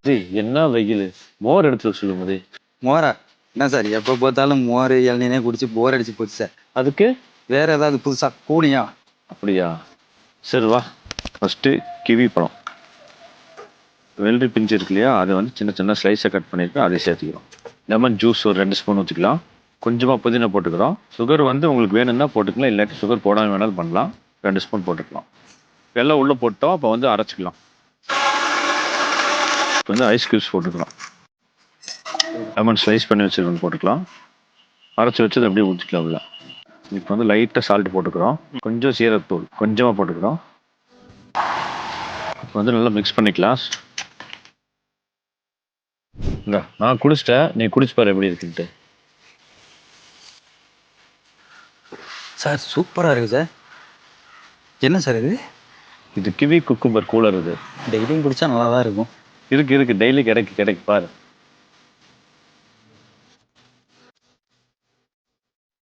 டேய் என்ன வெயில் மோர் எடுத்து சொல்லும் போதே. மோரா? என்ன சார் எப்போ பார்த்தாலும் மோர் இளநீனே குடிச்சு போர் அடிச்சு போச்சு சார். அதுக்கு வேற ஏதாவது புதுசா கூலியா? அப்படியா? சரி வா. ஃபஸ்ட்டு கிவி பழம் வெள்ளரி பிஞ்சு இருக்கு இல்லையா, அதை வந்து சின்ன சின்ன ஸ்லைஸாக கட் பண்ணிட்டு அதை சேர்த்துக்கிறோம். லெமன் ஜூஸ் ஒரு 2 ஸ்பூன் ஊற்றிக்கலாம். கொஞ்சமாக புதினா போட்டுக்கிறோம். சுகர் வந்து உங்களுக்கு வேணும்னா போட்டுக்கலாம், இல்லாட்டி சுகர் போடாமல் வேணாலும் பண்ணலாம். 2 ஸ்பூன் போட்டுக்கலாம். எல்லாம் உள்ளே போட்டோம். அப்போ வந்து அரைச்சிக்கலாம். இப்போ வந்து ஐஸ் கியூப்ஸ் போட்டுக்கலாம். லெமன் ஸ்லைஸ் பண்ணி வச்சுருக்கோம் போட்டுக்கலாம். அரைச்சி வச்சது அப்படியே ஊற்றிக்கலாம் உள்ள. இப்போ வந்து லைட்டாக சால்ட் போட்டுக்கிறோம். கொஞ்சம் சீரகத்தூள் கொஞ்சமாக போட்டுக்கிறோம். இப்போ வந்து நல்லா மிக்ஸ் பண்ணிக்கலாம். நான் குடிச்சிட்டேன், நீ குடிச்சு பாரு எப்படி இருக்குன்ட்டு. சார் சூப்பராக இருக்கு சார். என்ன சார் இது? இது கிவி குக்கும்பர் கூலர். இது டெய்லியும் குடிச்சா நல்லா தான் இருக்கும். இருக்கு டெய்லி கிடைக்கு பாரு.